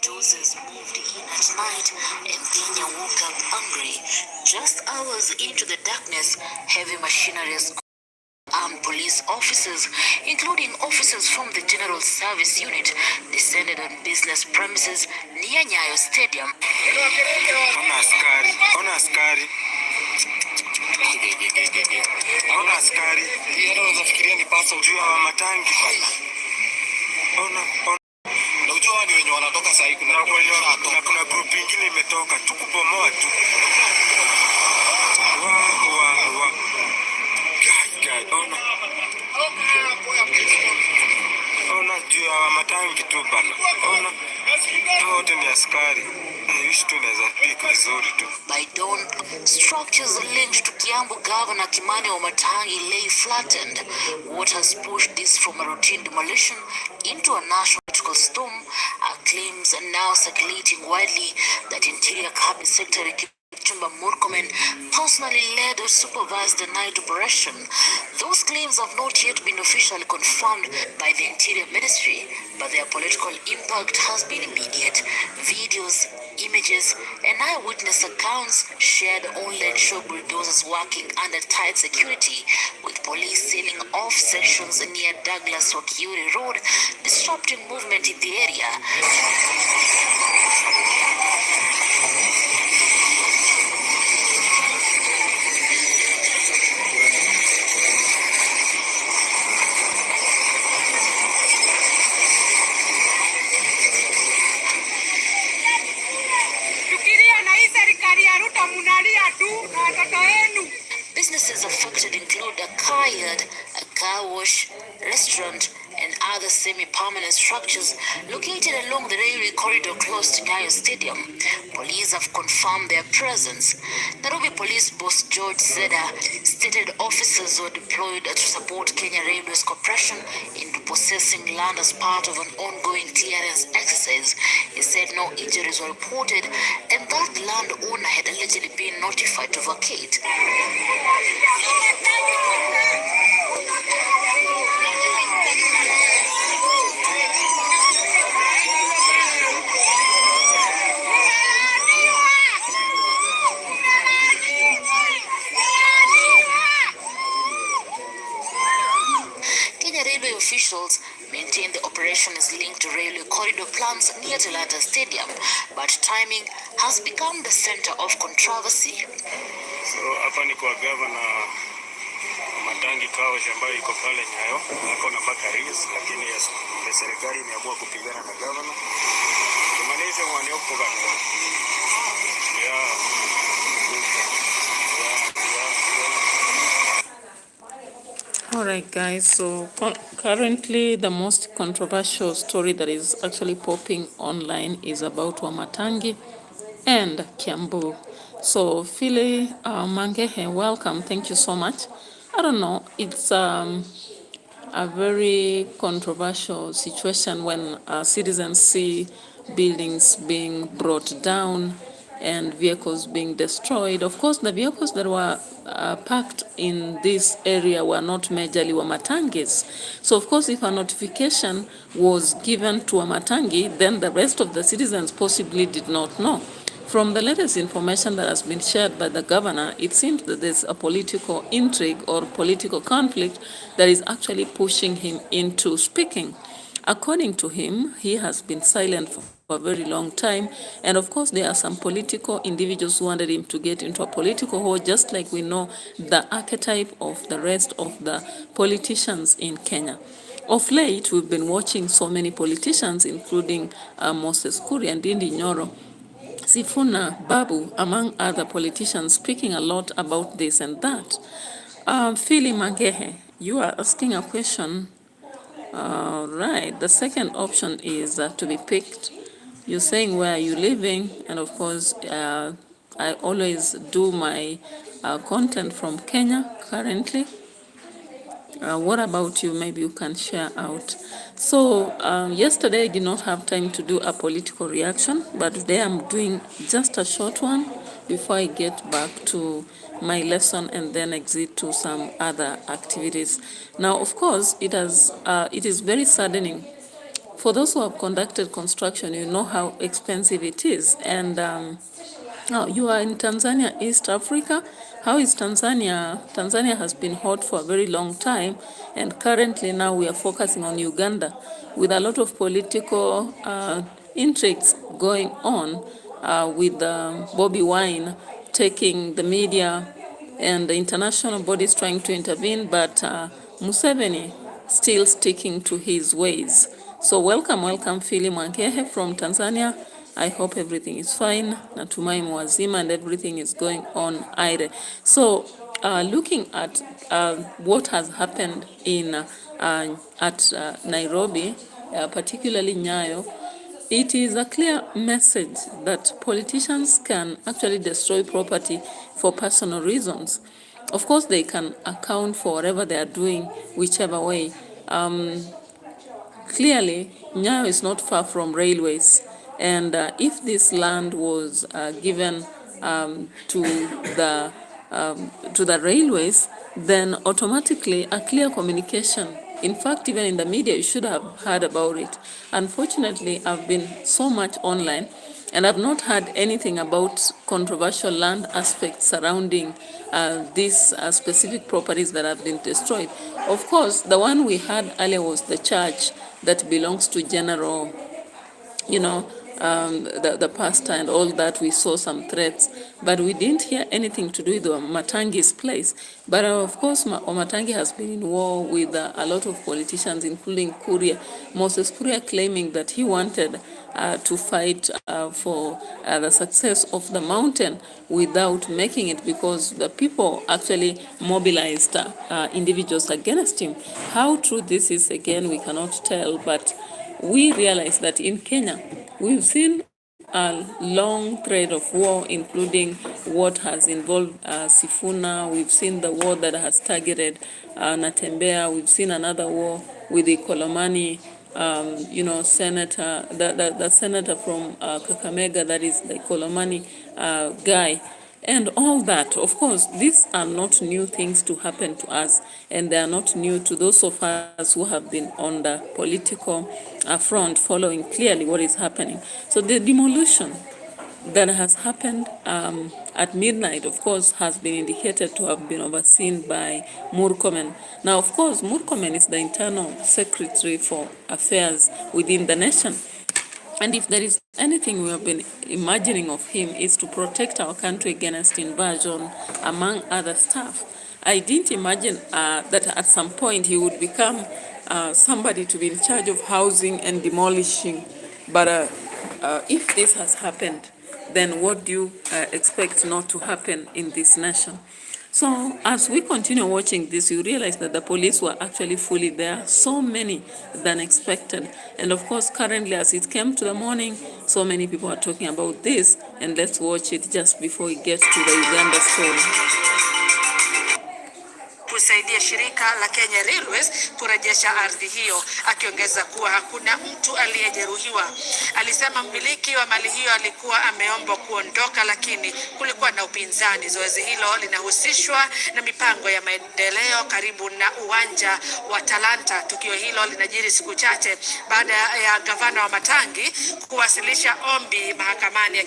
bulldozers moved in at night and Kenya woke up hungry. Just hours into the darkness, heavy machinery has armed police officers, including officers from the General Service Unit, descended on business premises near Nyayo Stadium. Ona askari. Unafikiria ni pasa juu ya matangi bana. Ona. Na ujua ni wenye wanatoka saa hii kuna group nyingine imetoka tukubomoa tu. Ona juu ya matangi tu bana. Ona wote ni askari. By dawn, structures linked to Kiambu Governor Kimani Wamatangi lay flattened. What has pushed this from a routine demolition into a national political storm are claims now circulating widely that Interior Cabinet Secretary Chumba Murkomen personally led or supervised the night operation. Those claims have not yet been officially confirmed by the Interior Ministry, but their political impact has been immediate. Videos, images, and eyewitness accounts shared online show bulldozers working under tight security, with police sealing off sections near Douglas Wakiuri Road, disrupting movement in the area. Businesses affected include a car yard, a car wash, restaurant, and other semi-permanent structures located along the railway corridor close to Nyayo Stadium. Police have confirmed their presence. Nairobi Police Boss George Zeda stated officers were deployed to support Kenya Railways Corporation in repossessing land as part of an ongoing clearance exercise. He said no injuries were reported and that landowner had allegedly been notified to vacate. Railway officials maintain the operation is linked to railway corridor plans near Talanta Stadium, but timing has become the center of controversy. So hapa ni kwa governor Matangi Kao ambayo iko pale Nyayo, ako na bakaris, lakini serikali imeamua kupigana na governor. Kumaliza waniopo bana. Alright guys, so currently the most controversial story that is actually popping online is about Wamatangi and Kiambu. So Philly Mangehe, welcome, thank you so much. I don't know, it's a very controversial situation when citizens see buildings being brought down and vehicles being destroyed. Of course, the vehicles that were parked in this area were not majorly Wamatangis. So, of course, if a notification was given to Wamatangi, then the rest of the citizens possibly did not know. From the latest information that has been shared by the governor, it seems that there's a political intrigue or political conflict that is actually pushing him into speaking. According to him, he has been silent for a very long time, and of course there are some political individuals who wanted him to get into a political hole, just like we know the archetype of the rest of the politicians in Kenya. Of late, we've been watching so many politicians, including Moses Kuria and Ndindi Nyoro, Sifuna, Babu, among other politicians, speaking a lot about this and that. Philly Mangehe, you are asking a question. Right, the second option is to be picked. You're saying where are you living, and of course I always do my content from Kenya currently. What about you? Maybe you can share out. So yesterday I did not have time to do a political reaction, but today I'm doing just a short one before I get back to my lesson and then exit to some other activities. Now, of course, it is very saddening for those who have conducted construction, you know how expensive it is. And now you are in Tanzania, East Africa. How is Tanzania? Tanzania has been hot for a very long time, and currently now we are focusing on Uganda with a lot of political intrigues going on with Bobby Wine taking the media and the international bodies trying to intervene, but Museveni still sticking to his ways. So welcome Phili Mwankehe from Tanzania. I hope everything is fine. Natumai mwazima and everything is going on aire. So looking at what has happened in at Nairobi, particularly Nyayo, it is a clear message that politicians can actually destroy property for personal reasons. Of course, they can account for whatever they are doing, whichever way. Clearly, Nyayo is not far from railways, and if this land was given to the railways, then automatically a clear communication. In fact, even in the media, you should have heard about it. Unfortunately, I've been so much online, and I've not heard anything about controversial land aspects surrounding these specific properties that have been destroyed. Of course, the one we had earlier was the church that belongs to General, the pastor and all that. We saw some threats, but we didn't hear anything to do with Matangi's place. But of course, Matangi has been in war with a lot of politicians, including Kuria. Moses Kuria claiming that he wanted to fight for the success of the mountain without making it, because the people actually mobilized individuals against him. How true this is, again, we cannot tell, but we realize that in Kenya, we've seen a long thread of war, including what has involved Sifuna. We've seen the war that has targeted Natembea. We've seen another war with the Kolomani, senator, the senator from Kakamega, that is the Kolomani guy. And all that, of course, these are not new things to happen to us, and they are not new to those of us who have been on the political front, following clearly what is happening. So the demolition that has happened at midnight, of course, has been indicated to have been overseen by Murkomen. Now, of course, Murkomen is the internal secretary for affairs within the nation. And if there is anything we have been imagining of him, is to protect our country against invasion, among other stuff. I didn't imagine that at some point he would become somebody to be in charge of housing and demolishing. But if this has happened, then what do you expect not to happen in this nation? So as we continue watching this, you realize that the police were actually fully there, so many than expected. And of course, currently as it came to the morning, so many people are talking about this, and let's watch it just before we get to the Uganda story. Kusaidia shirika la Kenya Railways kurejesha ardhi hiyo, akiongeza kuwa hakuna mtu aliyejeruhiwa. Alisema mmiliki wa mali hiyo alikuwa ameomba kuondoka, lakini kulikuwa na upinzani. Zoezi hilo linahusishwa na mipango ya maendeleo karibu na uwanja wa Talanta. Tukio hilo linajiri siku chache baada ya gavana wa Matangi kuwasilisha ombi mahakamani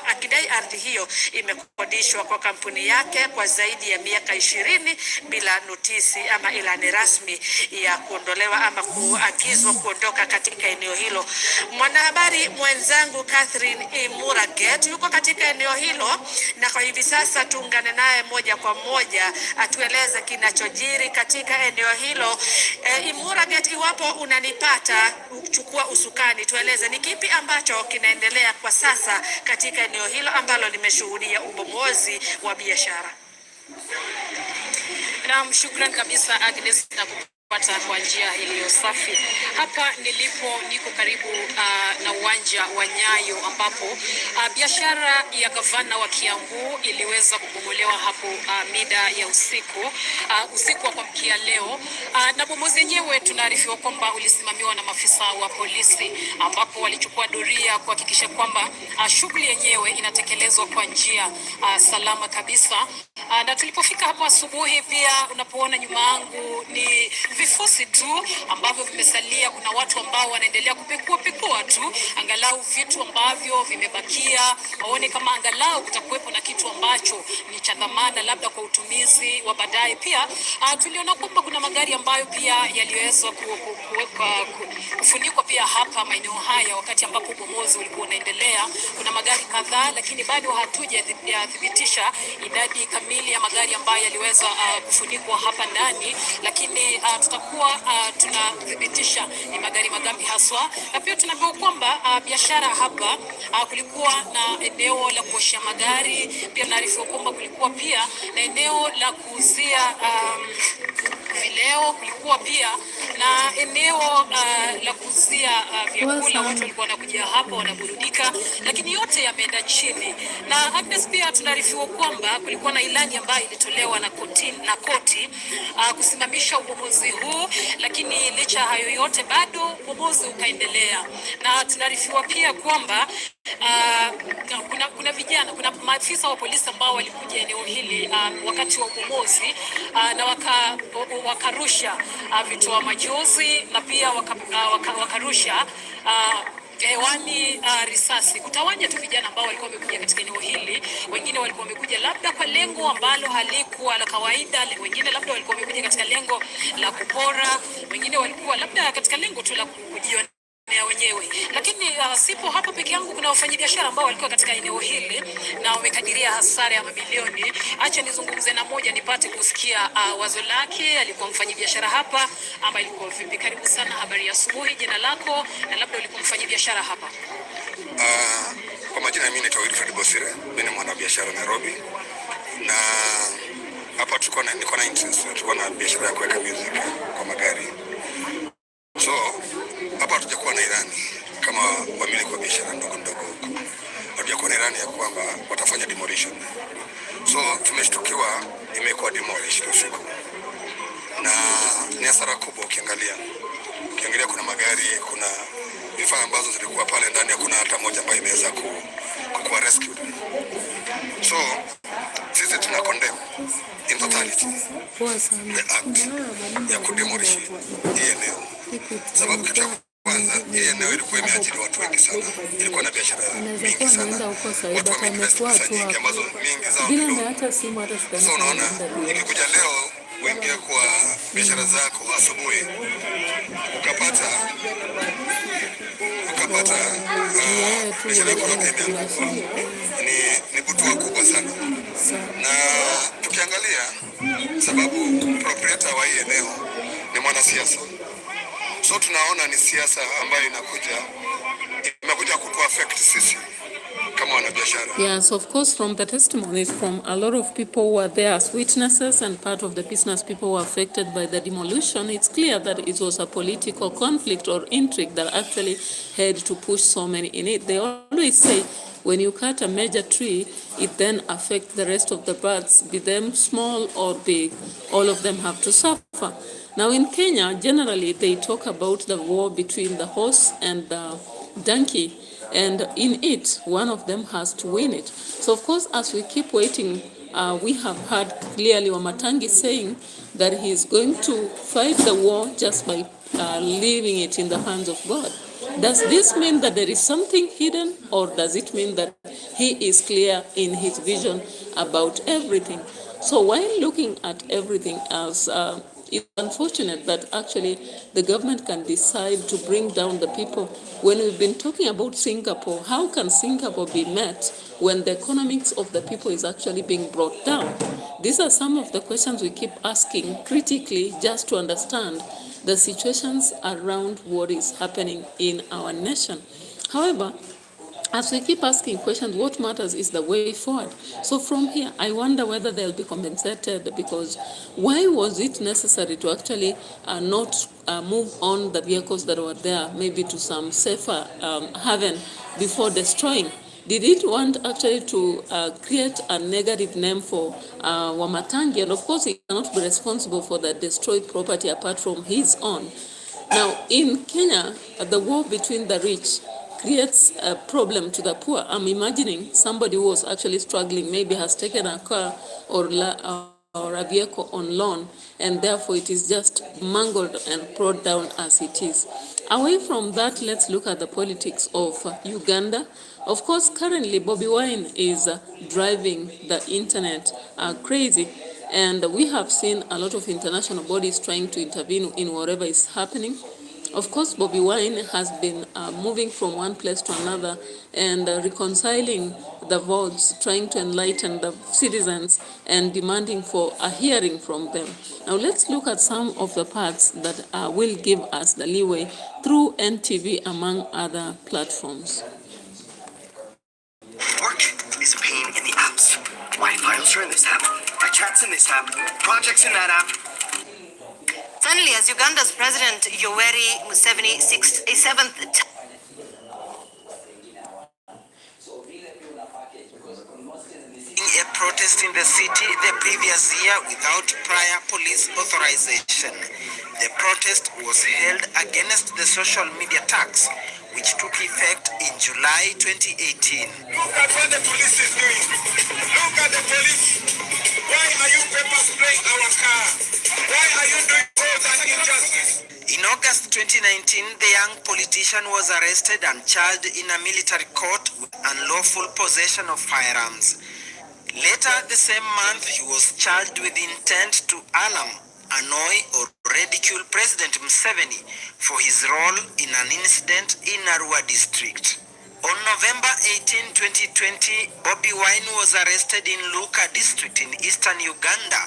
akidai ardhi hiyo imekodishwa kwa kampuni yake kwa zaidi ya miaka 20 bila notisi ama ilani rasmi ya kuondolewa ama kuagizwa kuondoka katika eneo hilo. Mwanahabari mwenzangu Catherine Imuraget yuko katika eneo hilo, na kwa hivi sasa tuungane naye moja kwa moja atueleze kinachojiri katika eneo hilo. Imuraget, iwapo unanipata, chukua usukani, tueleze ni kipi ambacho kinaendelea kwa sasa katika eneo hilo ambalo limeshuhudia ubomozi wa biashara. Naam, shukran kabisa Agnes na kupata kwa njia iliyo safi. Hapa niko karibu na uwanja wa Nyayo ambapo biashara ya gavana wa Kiambu iliweza kubomolewa hapo mida ya usiku wa kuamkia leo. Na bomozi yenyewe tunaarifiwa kwamba ulisimamiwa na maafisa wa polisi, ambapo walichukua doria kuhakikisha kwamba shughuli yenyewe inatekelezwa kwa njia salama kabisa. Na tulipofika hapo asubuhi, pia unapoona nyuma yangu ni vifusi tu ambavyo vimesalia. Kuna watu ambao wanaendelea kupekua tu angalau vitu ambavyo vimebakia, waone kama angalau kutakuwepo na kitu ambacho ni cha dhamana labda kwa utumizi wa baadaye. Pia tuliona kwamba kuna magari ambayo pia yaliweza kufunikwa pia hapa maeneo haya wakati ambapo ubomozi ulikuwa unaendelea. Kuna magari kadhaa, lakini bado hatujathibitisha idadi kamili ya magari ambayo yaliweza kufunikwa hapa ndani, lakini tutakuwa tunathibitisha ni magari magapi haswa. Na pia tunaambiwa kwamba biashara hapa kulikuwa na eneo la kuoshia magari, pia naarifiwa kwamba kulikuwa pia na eneo la kuuzia vileo, kulikuwa pia na eneo la kuuzia vyakula. Watu walikuwa wanakuja hapa wanaburudika, lakini yote yameenda chini. Na Agnes, pia tunaarifiwa kwamba kulikuwa na ilani ambayo ilitolewa na koti kusimamisha ubomozi huu, lakini licha hayo yote bado ubomozi ukaendelea. Na tunaarifiwa pia kwamba kuna maafisa wa polisi ambao walikuja eneo hili wakati wa ubomozi na wakarusha vitoa machozi na pia wakarusha hewani risasi kutawanya tu vijana ambao walikuwa wamekuja katika eneo hili. Wengine walikuwa wamekuja labda kwa lengo ambalo halikuwa la kawaida, wengine labda walikuwa wamekuja katika lengo la kupora, wengine walikuwa labda katika lengo tu la kujiona wenyewe. Lakini sipo hapo peke yangu, kuna wafanyabiashara ambao walikuwa katika eneo hili na wamekadiria hasara ya mabilioni. Acha nizungumze na moja nipate kusikia wazo lake. Alikuwa mfanyabiashara hapa ama ilikuwa vipi? Karibu sana, habari ya asubuhi, jina lako na labda ulikuwa mfanyabiashara hapa. Kwa majina mimi naitwa Wilfred Bosire, mimi ni mwanabiashara Nairobi, na hapa niko na interest, tulikuwa na biashara ya kuweka music kwa magari. So hapa hatujakuwa na ilani kama wamiliki wa biashara ndogo huko, hatujakuwa na ilani ya kwamba watafanya demolition. So tumeshtukiwa imekuwa demolished usiku, na ni hasara kubwa. Ukiangalia kuna magari, kuna vifaa ambazo zilikuwa pale ndani, hakuna hata moja ambayo imeweza kuwa rescued. So sisi tuna condemn in totality the act ya kudemolish hii eneo, sababu kitu cha kwanza, hii eneo ilikuwa imeajiri watu wengi sana, ilikuwa na biashara mingi sana, watu wameinvest pesa nyingi ambazo mingi zao kidogo. So unaona, ikikuja leo uingie kwa biashara zako asubuhi ukapata biashara yako ni butua kubwa sana. Na tukiangalia, sababu proprietor wa hii eneo ni mwanasiasa, so tunaona ni siasa ambayo imekuja kutu affect sisi kama wanabiashara. Yes, of course, from the testimonies from a lot of people who were there as witnesses and part of the business people who were affected by the demolition, it's clear that it was a political conflict or intrigue that actually had to push so many in it. They always say when you cut a major tree, it then affects the rest of the birds, be them small or big, all of them have to suffer. Now in Kenya, generally they talk about the war between the horse and the donkey, and in it, one of them has to win it. So of course, as we keep waiting, we have heard clearly Wamatangi saying that he is going to fight the war just by leaving it in the hands of God. Does this mean that there is something hidden, or does it mean that he is clear in his vision about everything? So while looking at everything else, it's unfortunate that actually the government can decide to bring down the people. When we've been talking about Singapore, how can Singapore be met when the economics of the people is actually being brought down? These are some of the questions we keep asking critically just to understand the situations around what is happening in our nation. However, as we keep asking questions, what matters is the way forward. So from here, I wonder whether they'll be compensated, because why was it necessary to actually not move on the vehicles that were there, maybe to some safer haven before destroying? Did it want actually to create a negative name for Wamatangi? And of course, he cannot be responsible for the destroyed property apart from his own. Now, in Kenya, the war between the rich creates a problem to the poor. I'm imagining somebody who was actually struggling, maybe has taken a car or or a vehicle on loan, and therefore it is just mangled and brought down as it is. Away from that, let's look at the politics of Uganda. Of course, currently Bobi Wine is driving the internet crazy, and we have seen a lot of international bodies trying to intervene in whatever is happening. Of course, Bobi Wine has been moving from one place to another and reconciling the votes, trying to enlighten the citizens and demanding for a hearing from them. Now let's look at some of the parts that will give us the leeway through NTV among other platforms. Work is a pain in the apps. My files are in this app, my chats in this app, projects in that app. Finally, as Uganda's President Yoweri Museveni seeks a seventh A protest in the city the previous year without prior police authorization. The protest was held against the social media tax, which took effect in July 2018. Look at what the police is doing. Look at the police. Why are you pepper spraying our car? Why are you doing cause and injustice? In August 2019, the young politician was arrested and charged in a military court with unlawful possession of firearms. Later the same month, he was charged with intent to alarm, annoy or ridicule President Museveni for his role in an incident in Arua district. On November 18, 2020, Bobi Wine was arrested in Luka district in eastern Uganda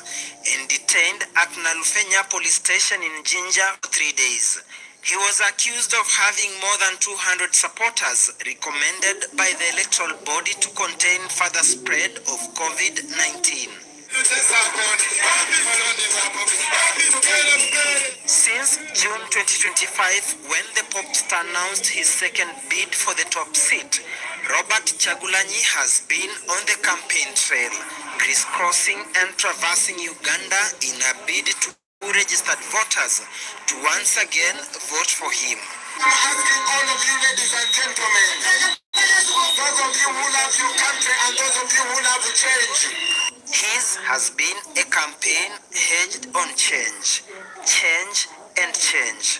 and detained at Nalufenya police station in Jinja for 3 days. He was accused of having more than 200 supporters recommended by the electoral body to contain further spread of COVID-19. Since June 2025, when the Popstar announced his second bid for the top seat, Robert Chagulanyi has been on the campaign trail, crisscrossing and traversing Uganda in a bid to registered voters to once again vote for him. I'm asking all of you ladies and gentlemen, those of you who love your country and those of you who love change. His has been a campaign hedged on change, change and change.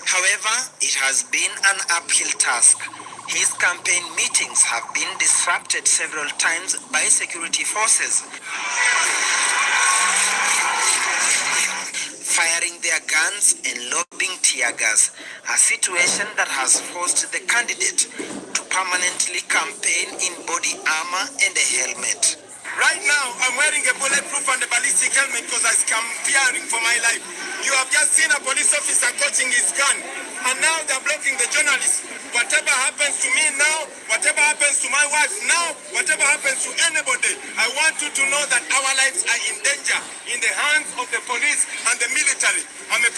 However, it has been an uphill task. His campaign meetings have been disrupted several times by security forces, firing their guns and lobbing tear gas, a situation that has forced the candidate to permanently campaign in body armor and a helmet. Right now, I'm wearing a bulletproof and a ballistic helmet because I'm fearing for my life. You have just seen a police officer coaching his gun, and now they're blocking the journalists. Whatever happens to me now, whatever happens to my wife now, whatever happens to anybody, I want you to know that our lives are in danger in the hands of the police and the military. I'm a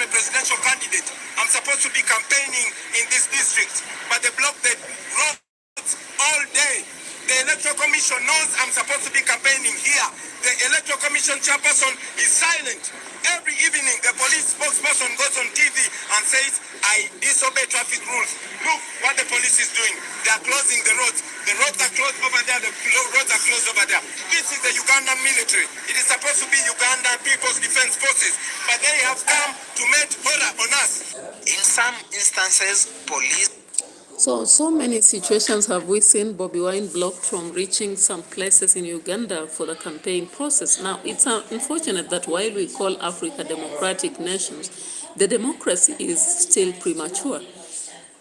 presidential candidate. I'm supposed to be campaigning in this district, but they block the roads all day. The Electoral Commission knows I'm supposed to be campaigning here. The Electoral Commission chairperson is silent. Every evening, the police spokesperson goes on TV and says, I disobey traffic rules. Look what the police is doing. They are closing the roads. The roads are closed over there. The roads are closed over there. This is the Ugandan military. It is supposed to be Uganda People's Defense Forces. But they have come to make horror on us. In some instances, police... So many situations have we seen Bobi Wine blocked from reaching some places in Uganda for the campaign process. Now, it's unfortunate that while we call Africa democratic nations, the democracy is still premature.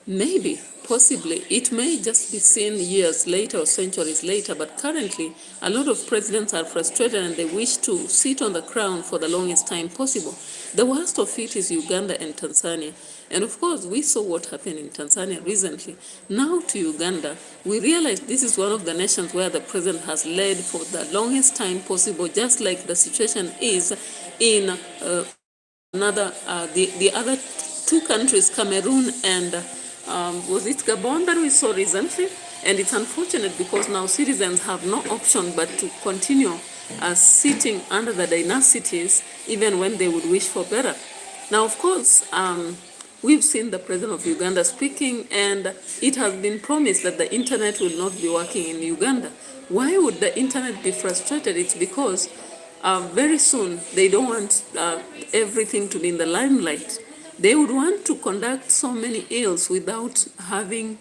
Maybe, possibly, it may just be seen years later or centuries later, but currently, a lot of presidents are frustrated and they wish to sit on the crown for the longest time possible. The worst of it is Uganda and Tanzania. And of course, we saw what happened in Tanzania recently. Now to Uganda, we realize this is one of the nations where the president has led for the longest time possible, just like the situation is in the other two countries, Cameroon and was it Gabon that we saw recently? And it's unfortunate because now citizens have no option but to continue sitting under the dynastities even when they would wish for better. Now, of course, We've seen the president of Uganda speaking, and it has been promised that the internet will not be working in Uganda. Why would the internet be frustrated? It's because very soon they don't want everything to be in the limelight. They would want to conduct so many ills without having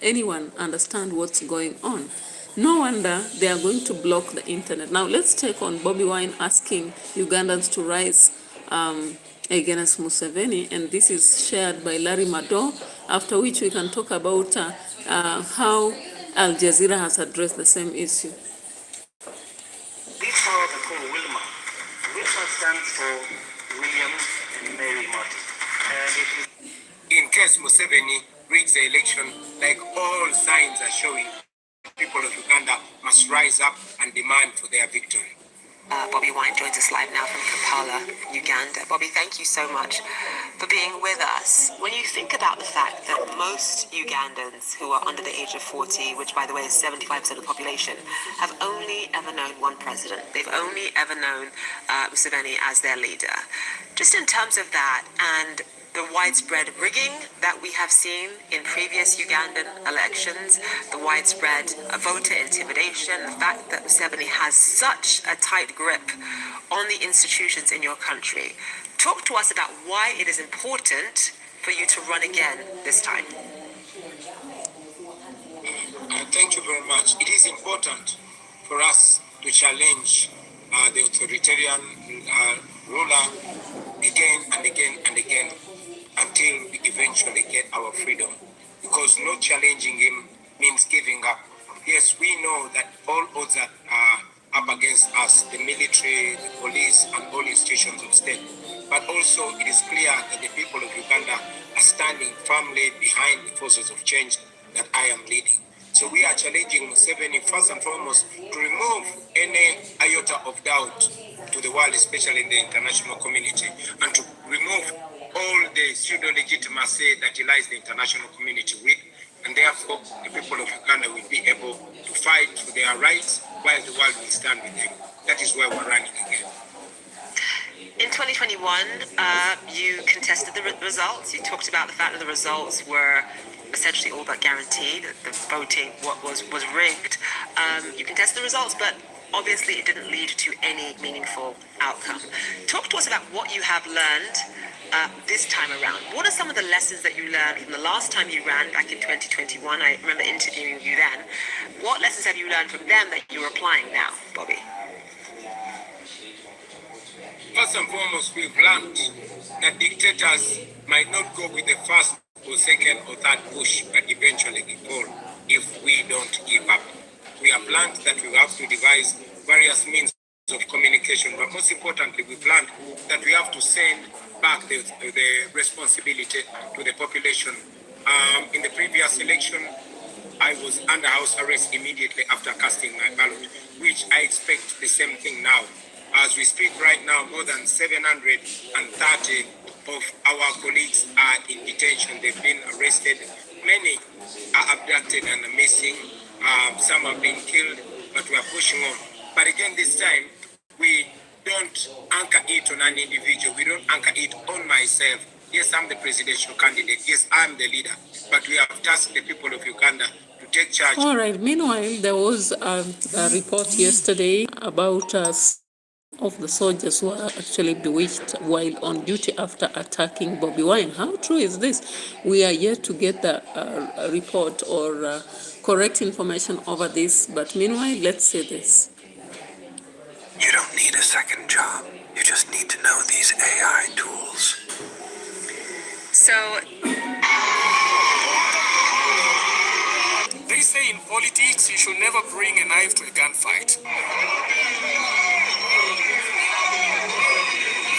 anyone understand what's going on. No wonder they are going to block the internet. Now let's take on Bobby Wine asking Ugandans to rise against Museveni, and this is shared by Larry Mado, after which we can talk about how Al Jazeera has addressed the same issue. This power we call Wilma. Wilma stands for William and Mary Martin. And it is in case Museveni wins the election, like all signs are showing, people of Uganda must rise up and demand for their victory. Bobby Wine joins us live now from Kampala, Uganda. Bobby, thank you so much for being with us. When you think about the fact that most Ugandans who are under the age of 40, which by the way is 75% of the population, have only ever known one president. They've only ever known Museveni as their leader. Just in terms of that and the widespread rigging that we have seen in previous Ugandan elections, the widespread voter intimidation, the fact that Museveni has such a tight grip on the institutions in your country. Talk to us about why it is important for you to run again this time. Thank you very much. It is important for us to challenge the authoritarian ruler again and again and again, until we eventually get our freedom. Because not challenging him means giving up. Yes, we know that all odds are up against us, the military, the police, and all institutions of state. But also it is clear that the people of Uganda are standing firmly behind the forces of change that I am leading. So we are challenging Museveni first and foremost to remove any iota of doubt to the world, especially in the international community, and to remove all the pseudo-legitimacy that he lies the international community with, and therefore the people of Uganda will be able to fight for their rights while the world will stand with them. That is why we're running again. In 2021, you contested the results. You talked about the fact that the results were essentially all but guaranteed, that the voting was rigged. You contested the results, but obviously it didn't lead to any meaningful outcome. Talk to us about what you have learned this time around. What are some of the lessons that you learned from the last time you ran back in 2021? I remember interviewing you then. What lessons have you learned from them that you're applying now, Bobby? First and foremost, we've learned that dictators might not go with the first or second or third push, but eventually they fall if we don't give up. We have learned that we have to devise various means of communication, but most importantly, we've learned that we have to send back the responsibility to the population. In the previous election, I was under house arrest immediately after casting my ballot, which I expect the same thing now. As we speak right now, more than 730 of our colleagues are in detention. They've been arrested. Many are abducted and are missing. Some have been killed, but we are pushing on. But again, this time, we don't anchor it on an individual. We don't anchor it on myself. Yes, I'm the presidential candidate. Yes, I'm the leader. But we have tasked the people of Uganda to take charge. All right. Meanwhile, there was a report yesterday about of the soldiers who were actually bewitched while on duty after attacking Bobby Wine. How true is this? We are yet to get the report or correct information over this. But meanwhile, let's say this. You don't need a second job. You just need to know these AI tools. So they say in politics you should never bring a knife to a gunfight.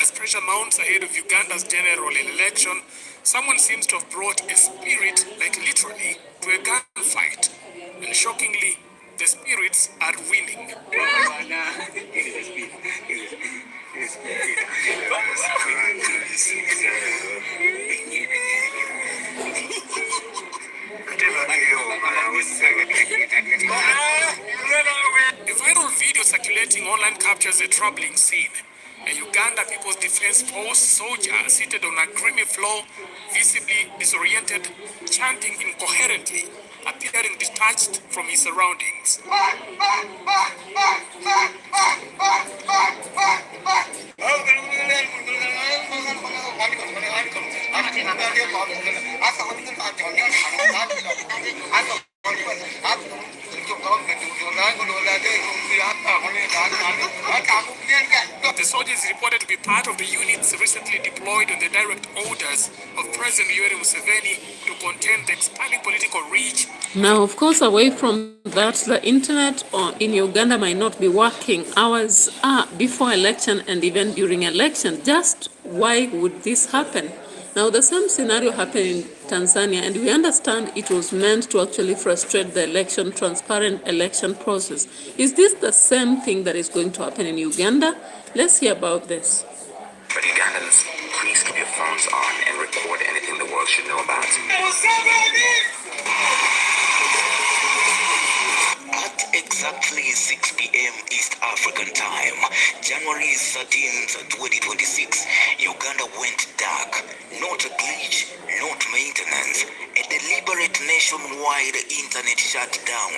As pressure mounts ahead of Uganda's general election, someone seems to have brought a spirit, like literally, to a gunfight. And shockingly, the spirits are winning. A viral video circulating online captures a troubling scene. A Ugandan Uganda People's Defense Force soldier seated on a creamy floor, visibly disoriented, chanting incoherently, appearing detached from his surroundings. The soldiers reported to be part of the units recently deployed on the direct orders of President Yoweri Museveni to contain the expanding political reach. Now, of course, away from that, the internet in Uganda might not be working hours before election and even during election. Just why would this happen? Now, the same scenario happened in Tanzania, and we understand it was meant to actually frustrate the election, transparent election process. Is this the same thing that is going to happen in Uganda? Let's hear about this. But Ugandans, please keep your phones on and record anything the world should know about. At exactly 6 p.m. East African time, January 13th, 2026, Uganda went dark. Not a glitch, not maintenance. A deliberate nationwide internet shutdown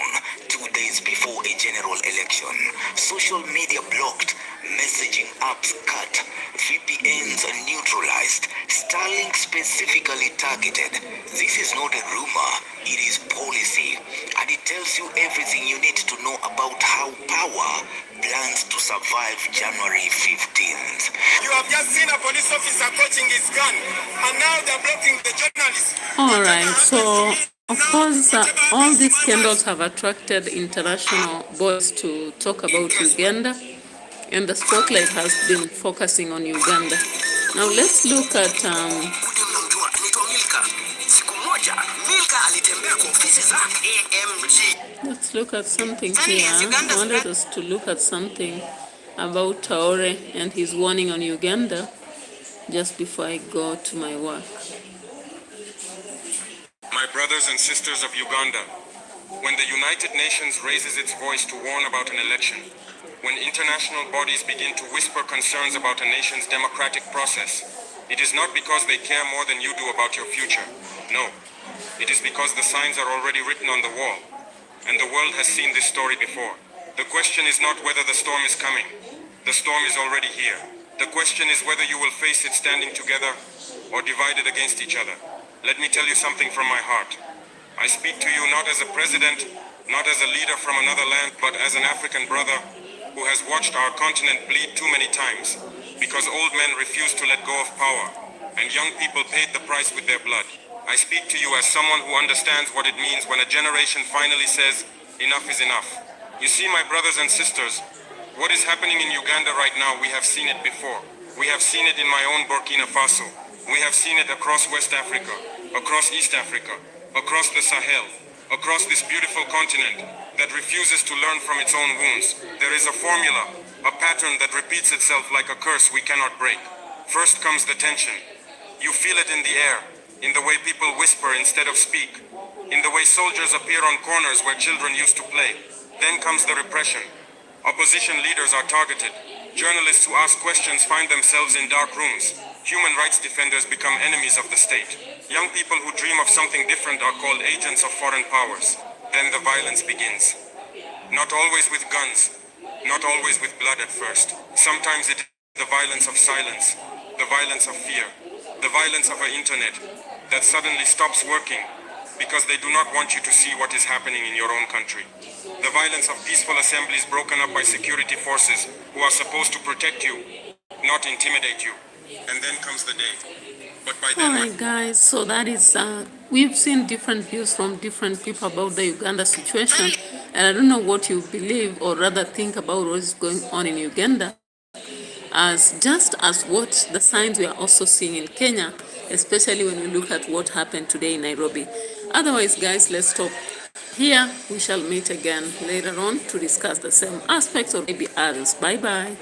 2 days before a general election. Social media blocked, messaging apps cut, VPNs neutralized, Starlink specifically targeted. This is not a rumor, it is policy, and it tells you everything you need to know about how power plans to survive January 15th. You have just seen a police officer coaching his gun, and now they're blocking the journalists. All right, so of course, all these scandals have attracted international bodies to talk about Uganda, and the spotlight has been focusing on Uganda. Now let's look at something here. I wanted us to look at something about Traore and his warning on Uganda just before I go to my work. My brothers and sisters of Uganda, when the United Nations raises its voice to warn about an election, when international bodies begin to whisper concerns about a nation's democratic process, it is not because they care more than you do about your future. No, it is because the signs are already written on the wall, and the world has seen this story before. The question is not whether the storm is coming. The storm is already here. The question is whether you will face it standing together or divided against each other. Let me tell you something from my heart. I speak to you not as a president, not as a leader from another land, but as an African brother who has watched our continent bleed too many times because old men refused to let go of power and young people paid the price with their blood. I speak to you as someone who understands what it means when a generation finally says, enough is enough. You see, my brothers and sisters, what is happening in Uganda right now, we have seen it before. We have seen it in my own Burkina Faso. We have seen it across West Africa, across East Africa, across the Sahel, across this beautiful continent that refuses to learn from its own wounds. There is a formula, a pattern that repeats itself like a curse we cannot break. First comes the tension. You feel it in the air, in the way people whisper instead of speak, in the way soldiers appear on corners where children used to play. Then comes the repression. Opposition leaders are targeted. Journalists who ask questions find themselves in dark rooms. Human rights defenders become enemies of the state. Young people who dream of something different are called agents of foreign powers. Then the violence begins. Not always with guns, not always with blood at first. Sometimes it is the violence of silence, the violence of fear, the violence of an internet that suddenly stops working because they do not want you to see what is happening in your own country. The violence of peaceful assemblies broken up by security forces who are supposed to protect you, not intimidate you. And then comes the day. But by then, Alright guys, so that is, we've seen different views from different people about the Uganda situation, and I don't know what you believe or rather think about what is going on in Uganda, as just as what the signs we are also seeing in Kenya, especially when we look at what happened today in Nairobi. Otherwise guys, let's stop here. We shall meet again later on to discuss the same aspects or maybe others. Bye bye.